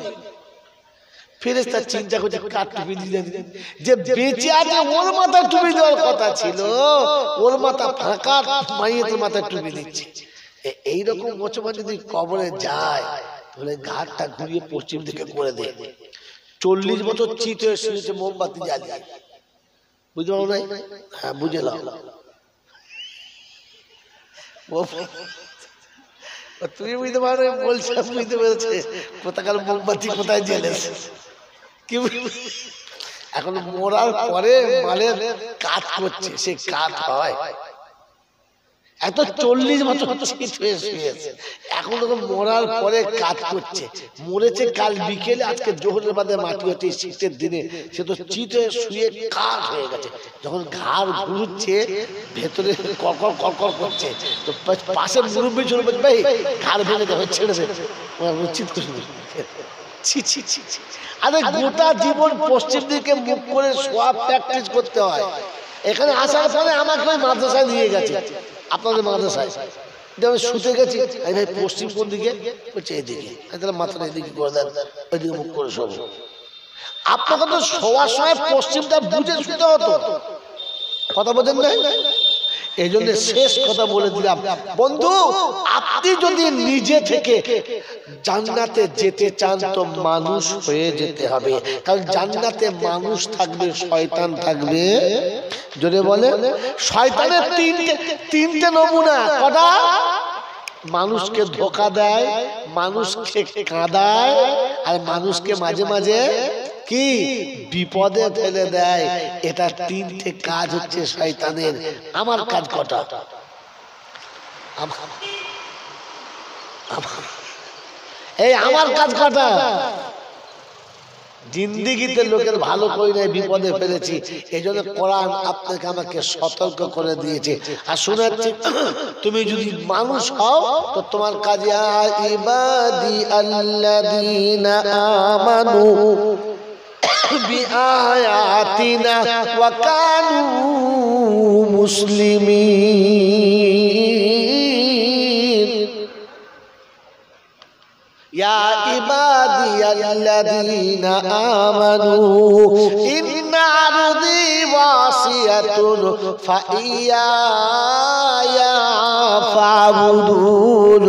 ফেরেশতা চিন্তা করছে কার টুপি দিয়ে দিলেন, যে বেঁচে আছে ওর মাথায় টুপি দেওয়ার কথা ছিল, ওর মাথা ফাঁকা, মাইয়ের মাথায় টুপি দিচ্ছে। এইরকম মুসলমান যদি কবরে যায় তাহলে ঘাটটা ঘুরিয়ে পশ্চিম দিকে করে দে। 40 বছর চিত হয়ে শুয়েছে মোমবাতি জ্বালিয়ে, বুঝতে পারো নাই? হ্যাঁ বুঝে নাও। তুমি বুঝতে পারো, বলছি বুঝতে পেরেছে কোথাকার মোমবাতি কোথায় জ্বেলেছে। কি এখন মরার পরে মালের কাজ করছে, সে কাজ হয়। এত 40 বছর শুয়েছে, এখন তো মরার পরে কাজ করছে। মরেছে কাল বিকেলে, আজকে জোহরের বাদে মাটি হচ্ছে শীতের দিনে, সে তো চিতে শুয়ে কাঠ হয়ে গেছে। যখন ঘাড় ঘুরছে ভেতরে কড়কড় কড়কড় করছে, তো পাশে মুরব্বী চলে বলছে ভাই ঘাড় ভেঙে যাবে, ছেড়ে দে, চিৎ করে ছি ছি ছি ছি। আরে গোটা জীবন পশ্চিম দিকে মুখ করে শোয়া প্র্যাকটিস করতে হয়। এখানে আসার পরে আমাকে মাদ্রাসায় নিয়ে গেছে, আপনাদের মাদ্রাসায় যেমন শুতে গেছি, ভাই পশ্চিম কোন দিকে? বলছে এদিকে। তাহলে মাথাটা এদিকে করে দেন, ওইদিকে মুখ করে শোব। আপনাকে তো শোয়ার সময় পশ্চিমটা বুঝে শুতে হতো, কথা বোঝেন না? এই জন্য শেষ কথা বলে দিলাম বন্ধু, আপনি যদি নিজে থেকে জান্নাতে যেতে চান তো মানুষ হয়ে যেতে হবে। কারণ জান্নাতে মানুষ থাকবে, শয়তান থাকবে। জোরে বলে, শয়তানের তিনটে নমুনা। কটা? মানুষকে ধোঁকা দেয়, মানুষকে কাঁদায়, আর মানুষকে মাঝে মাঝে কি বিপদে ফেলে দেয়। এটা তিনটে কাজ হচ্ছে শয়তানের। আমার কাজ কটা? এই আমার কাজ কটা? জিন্দিগিতে লোকের ভালো করে নাই, বিপদে ফেলেছি। এই জন্য কোরআন আপনাকে আমাকে সতর্ক করে দিয়েছে। আর শোনাচ্ছি, তুমি যদি মানুষ হও তো তোমার কাজে ইবাদি আল্লাযীনা আমানু বিআয়াতিনা ওয়া কানু মুসলিমিন। ইয়া ইবাদিয়াল্লাযীনা আমানু ইন্না আরদি ওয়াসিয়াতুন ফাইয়ায়া ফাবুদুন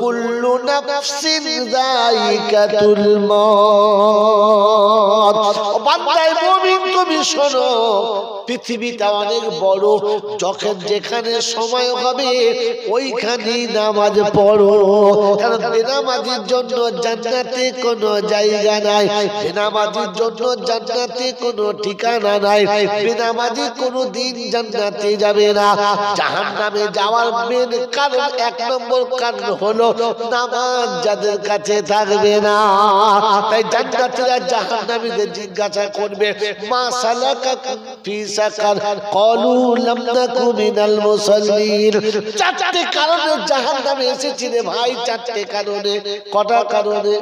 কুল্লু নাফসিন যায়িকাতুল মউত। বান্দায়ে মুমিন তুমি শোনো, পৃথিবীটা অনেক বড়, যখন যেখানে সময় হবে ওইখানেই নামাজ পড়ো। কারণ বেনামাজির জন্য জান্নাতে কোনো জায়গা নাই, বেনামাজির জন্য জান্নাতে কোনো ঠিকানা নাই, বেনামাজি কোনো দিন জান্নাতে যাবে না। জাহান্নামে যাওয়ার মেন কারণ, 1 নম্বর কারণ হলো নামাজ যাদের কাছে থাকবে না। তাই জান্নাতীরা জাহান্নামীদের জিজ্ঞাসা করবে, মা সালাকাকুম ফি সাকার? ক্বালু লাম নাকু মিনাল মুসাল্লিন। 4টে কারণে জাহান্নামে এসেছি রে ভাই, 4টে কারণে। কটা কারণে?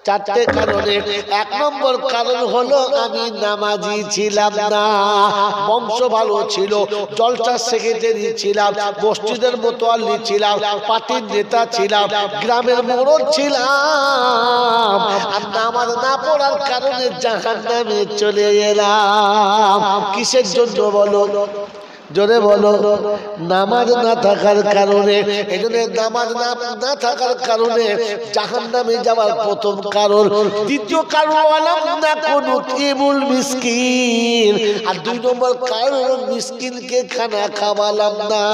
4টে কারণে। 1 নম্বর কারণ হলো আমি নামাজি ছিলাম না। বংশ ভালো ছিল, জলসা সেক্রেটারি ছিলাম, মসজিদের মোতাল্লি ছিলাম, পার্টির নেতা ছিলাম, গ্রামের মোড়ল ছিলাম, আর নামাজ না পড়ার কারণে জাহান্নামে চলে এলাম। কিসের জন্য বলো? জোরে বলো। নামাজ না থাকার কারণে। এজন্য নামাজ না থাকার কারণে জাহান্নামে যাওয়ার প্রথম কারণ। দ্বিতীয় কারণ ওয়ালাম নাকুনু ইমুল মিসকিন। আর 2 নম্বর কারণ মিসকিনকে খানা খাওয়ালাম না।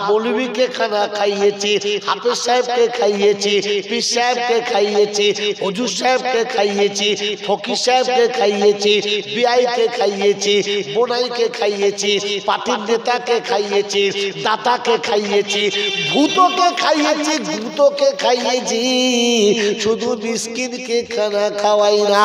মৌলবীকে খানা খাইয়েছি, হাফেজ সাহেবকে খাইয়েছি, পীর সাহেবকে খাইয়েছি, হুজুর সাহেবকে খাইয়েছি, ফকির সাহেবকে খাইয়েছি, বিআইকে খাইয়েছি, বোনাইকে খাইয়েছি, পার্টির নেতাকে খাইয়েছি, দাতাকে খাইয়েছি, ভূতকে খাইয়েছি, ভূতকে খাইয়েছি, শুধু মিসকিনকে খানা খাওয়াই না।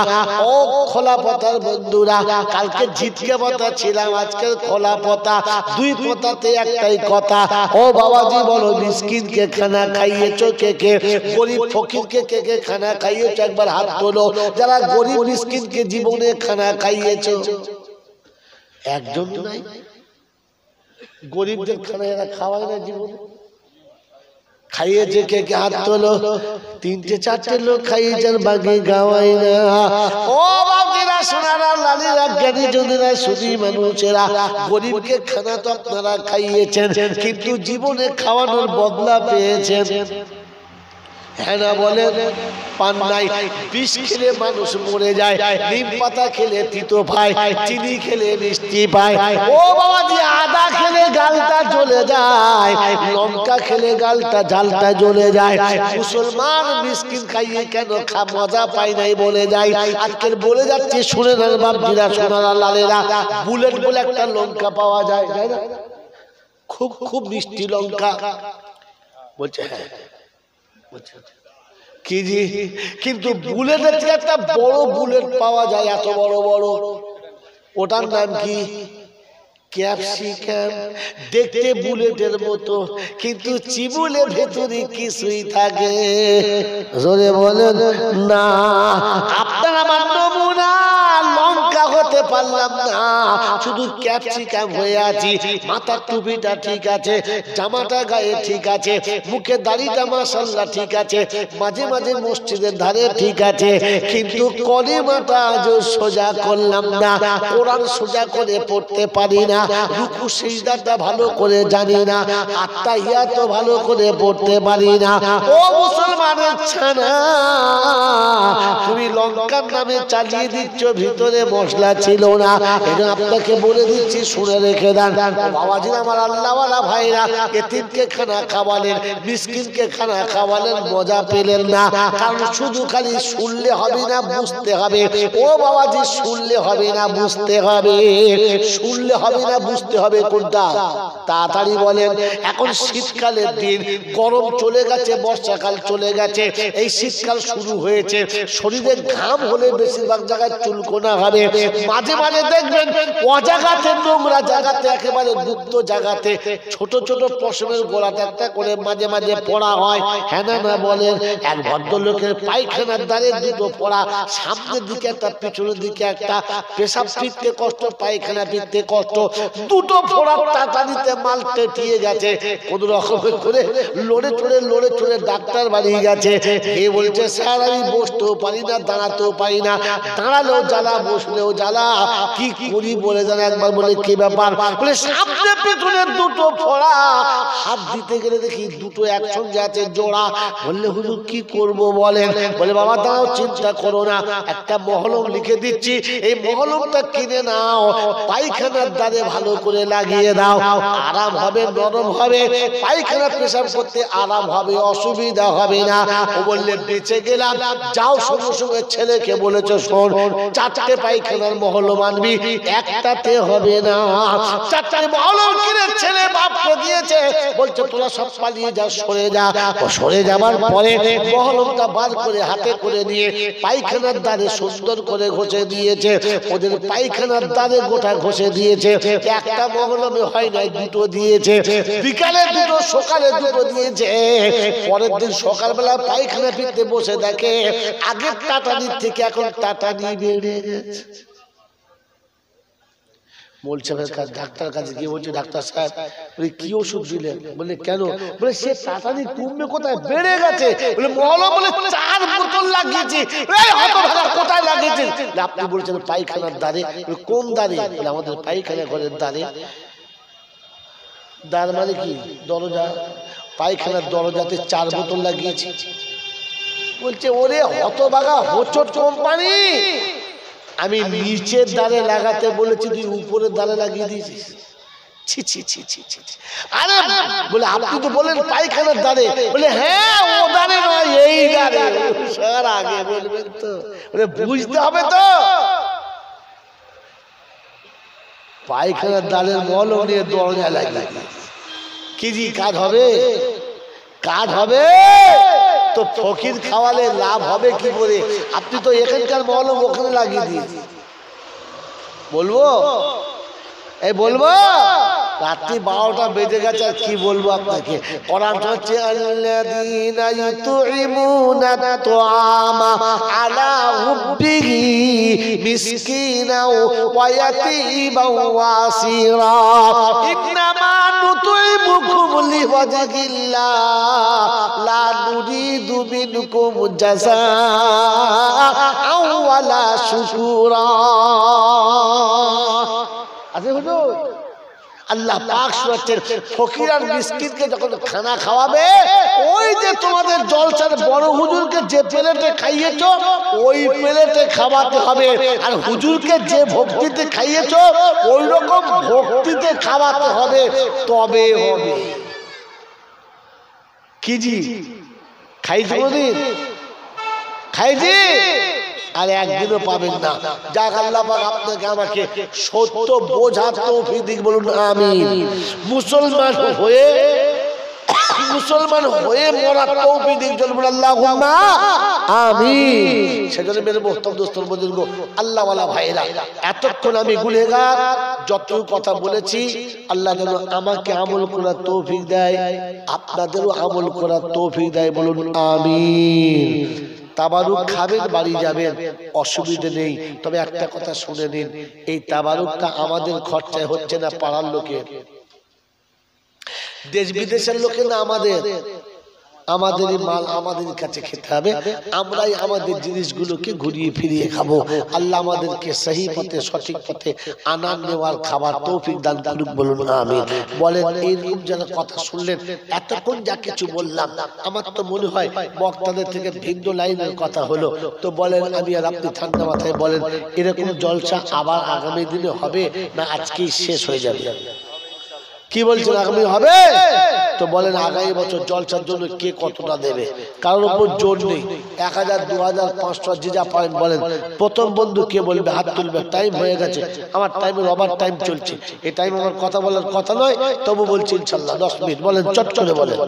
ও খোলা পাতার বন্ধুরা, কালকে ঝিটকে পাতা ছিলাম, আজকে খোলা পাতা। 2 পাতাতে একটাই কথা। ও বাবাজি বলো, মিসকিনকে খানা খাইয়েছো কে কে? গরিব ফকিরকে কে কে খানা খাইয়েছো? একবার হাত তোলো যারা গরিব মিসকিনকে জীবনে খানা খাইয়েছো। একজন নাই। গরিবদের খানা এরা খাওয়ায় না জীবনে। খাইয়েছে কে কে হাত তোলো? 3-4টে লোক খাইয়েছেন, বাকি গাওয়াই না। ও বাবজিরা, সোনারা, লালিরা, জ্ঞানী জনেরা, সুধী মানুষেরা, গরিবকে খানা তো আপনারা খাইয়েছেন, কিন্তু জীবনে খাওয়ানোর বদলা পেয়েছেন। হ্যাঁ না বলেন? পান নাই। বিষ খেলে মানুষ মরে যায়, নিম পাতা খেলে তিতো পায়, চিনি খেলে মিষ্টি পায়। ও বাবাজি, আদা খেলে গালটা জ্বলে যায়, লঙ্কা খেলে গালটা ঝালটা জ্বলে যায়। মুসলমান মিসকিন খাইয়ে কেন মজা পায় নাই বলে যায়। আজকের বলে যাচ্ছে, শুনে নেন বাপজিরা, সোনারা, লালেরা, বুলেট বলে একটা লঙ্কা পাওয়া যায়, খুব খুব মিষ্টি লঙ্কা। বলছে হ্যাঁ, কি জি, কিন্তু বুলেটের থেকে একটা বড় বুলেট পাওয়া যায়, এত বড় বড়। ওটার নাম কি? ক্যাপসিকাম। দেখতে বুলেটের মতো, কিন্তু চিবুলে ভেতরে কিছুই থাকে। জোরে বলেন না। আপনার আমার নমুনা লঙ্কা হতে পারলাম না, শুধু ক্যাপসিকাম হয়ে আছি। মাথার টুপিটা ঠিক আছে, জামাটা গায়ে ঠিক আছে, মুখে দাড়িটা মাশাআল্লাহ ঠিক আছে, মাঝে মাঝে মসজিদের ধারে ঠিক আছে, কিন্তু কলিমাটা আজও সোজা করলাম না। কোরআন সোজা করে পড়তে পারি না, রুকু সিজদাটা ভালো করে জানি না, আত্তাহিয়াত ভালো করে পড়তে পারি না। ও মুসলমানের ছানা, তুমি লঙ্কার নামে চালিয়ে দিচ্ছ, ভিতরে মশলা ছিল না। এটা আপনাকে বলে দিচ্ছি, শুনে রেখে দেন বাবাজি আমার, আল্লাহওয়ালা ভাইরা। এতিমকে খানা খাওয়ালেন, মিসকিনকে খানা খাওয়ালেন, মজা পেলেন না। কারণ শুধু খালি শুনলে হবে না, বুঝতে হবে। ও বাবাজি, শুনলে হবে না, বুঝতে হবে। শুনলে হবে না, বুঝতে হবে। কোনটা? তাড়াতাড়ি বলেন। এখন শীতকালের দিন, গরম চলে গেছে, বর্ষাকাল চলে গেছে, এই শীতকাল শুরু হয়েছে। শরীরে ঘাম হলে বেশিরভাগ জায়গায় চুলকোনা হবে। মাঝে মাঝে দেখবেন অজাগাতে, নোংরা জায়গাতে, একেবারে গুপ্ত জায়গাতে ছোট ছোট পশমের গোড়াতে একটা করে মাঝে মাঝে পড়া হয়। হ্যাঁ না বলেন? এক ভদ্রলোকের পায়খানার দ্বারে দুটো পড়া, সামনের দিকে একটা, পিছনের দিকে একটা। পেশাব ফিরতে কষ্ট, পায়খানা ফিরতে কষ্ট, দুটো ফোড়ার টাকা দিতে মাল টেটিয়ে গেছে। কোন রকমের করে লড়ে চড়ে ডাক্তার বাড়ি গেছে। এ বলছে, স্যার আমি বসতেও পারি না, দাঁড়াতেও পারি না, দাঁড়ালেও জ্বালা, বসলেও জ্বালা, কি করি বলে জানা। একবার বলে কি ব্যাপার? বলে সামনে পেছনে দুটো ফোড়া, হাত দিতে গেলে দেখি দুটো একসঙ্গে আছে, জোড়া। বললে হুজুর কি করব বলেন? বলে বাবা দাঁড়াও, চিন্তা করো না, একটা মহলম লিখে দিচ্ছি, এই মহলমটা কিনে নাও, পায়খানার দ্বারে ভালো করে লাগিয়ে দাও, আরাম হবে, নরম হবে, পায়খানা পেশাব করতে আরাম হবে, অসুবিধা হবে না। ও বললে বেঁচে গেলাম। যাও, সঙ্গে সঙ্গে ছেলেকে বলেছো, শোন, 4টে পায়খানার মহলম আনবি, একটাতে হবে না। 4টে মহলম কিনে ছেলে বাপকে দিয়েছে। বলছে তোরা সব পালিয়ে যা, সরে যা। সরে যাবার পরে মহলমটা বার করে হাতে করে নিয়ে পায়খানার দ্বারে সুন্দর করে ঘষে দিয়েছে। ওদের পায়খানার দ্বারে গোটা ঘষে দিয়েছে। একটা মহলমে হয় নাই, দুটো দিয়েছে। বিকালে দুটো, সকালে দুটো দিয়েছে। পরের দিন সকালবেলা পায়খানা ফিরতে বসে দেখে আগের টাটানির থেকে এখন টাটানি বেড়ে গেছে। ডাক্তার কাছে গিয়ে বলছে, ডাক্তার সাহেব বলে কি ওষুধ দিলেন? বলে কেন? বলে সে টাটানি কমবে কোথায়, বেড়ে গেছে। বলে মহলম বলে 4 বোতল লাগিয়েছি। কোথায় লাগিয়েছেন? আপনি বলছেন পায়খানার দ্বারে। কোন দ্বারে? বলে আমাদের পায়খানা ঘরের দ্বারে। দ্বার মানে কি? দরজা। পায়খানার দরজাতে 4 বোতল লাগিয়েছি। বলছে ওরে হতভাগা, হোঁচট কোম্পানি, আমি নিচের দ্বারে লাগাতে বলেছি, তুই উপরের দ্বারে লাগিয়ে দিয়েছিস। ছি ছি ছি ছি ছি। আরে বলে আপনি তো বলেন পায়খানার দ্বারে। বলে হ্যাঁ, ও দ্বারে নয়, এই দ্বারে। স্যার আগে বলবেন তো, বলে বুঝতে হবে তো। পায়খানার দ্বারের মলম নিয়ে দরজা লাগিয়ে কি জি কাজ হবে? কাজ হবে তো ফকির খাওয়ালে লাভ হবে কি করে? আপনি তো এখানকার মলম ওখানে লাগিয়ে দিয়েছেন। বলবো? এই বলবো? রাত্রি 12টা বেজে গেছে আর কি বলবো আপনাকে। কোরআন হচ্ছে আল্লাযীনা ইউতঈমুনা আত-তাআমা আলা হুব্বিহি মিসকিনাও ওয়া ইয়াতীমান ওয়া আসীরা ইন্নামা নুতঈমুকুম লিওয়াজহিল্লাহ লা নুরিদু মিনকুম জাযাআআন ওয়ালা শুকুরা। আছে হুজুর আল্লাহ পাক শোনাচ্ছেন ফকির আর মিসকিনকে যখন খানা খাওয়াবে, ওই যে তোমাদের জলসার বড় হুজুরকে যে প্লেটে খাইয়েছো ওই প্লেটে খাওয়াতে হবে, আর হুজুরকে যে ভক্তিতে খাইয়েছো ওই রকম ভক্তিতে খাওয়াতে হবে, তবে হবে। কি জি খাইছি কোনদিন? খাইছি আর একদিনও পাবেন না। যাক আল্লাহ পাক আপনাকে আমাকে সত্য বোঝার তৌফিক দিক, বলুন আমিন। মুসলমান হয়ে মরার তৌফিক দিক, বলুন আল্লাহুম্মা আমিন। সেজন্য মেরে মোহতারাম দোস্তর বুজুর্গ আল্লাহ ওয়ালা ভাইরা, এতক্ষণ আমি গুনাহগার যত কথা বলেছি, আল্লাহ যেন আমাকে আমল করার তৌফিক দেয়, আপনাদেরও আমল করার তৌফিক দেয়, বলুন আমিন। তাবারুক খাবেন, বাড়ি যাবেন, অসুবিধা নেই, তবে একটা কথা শুনে নিন, এই তাবারুকটা আমাদের খরচায় হচ্ছে না, পাড়ার লোকের, দেশ বিদেশের লোকের না, আমাদেরই মাল আমাদের কাছে খেতে হবে, আমরাই আমাদের জিনিসগুলোকে ঘুরিয়ে ফিরিয়ে খাবো। আল্লাহ আমাদেরকে সহি পথে সঠিক পথে আনার নেওয়ার খাবার তৌফিক দান করুক, বলুন আমিন। বলেন এইরকম যারা কথা শুনলেন, এতক্ষণ যা কিছু বললাম, আমার তো মনে হয় বক্তাদের থেকে ভিন্ন লাইনের কথা হলো, তো বলেন আমি আর আপনি ঠান্ডা মাথায় বলেন, এরকম জলসা আবার আগামী দিনে হবে না আজকেই শেষ হয়ে যাবে? কি বলছেন, আগামী হবে? তো বলেন আগামী বছর জলসার জন্য কে কতটা দেবে? কারোর উপর জোর নেই, 1000, 2000, 500 যে যা পারেন বলেন। প্রথম বন্ধু কে বলবে? হাত তুলবে। টাইম হয়ে গেছে, আমার টাইমের ওভার টাইম চলছে, এই টাইম আমার কথা বলার কথা নয়, তবু বলছি ইনশাল্লাহ 10 মিনিট। বলেন চট করে বলেন।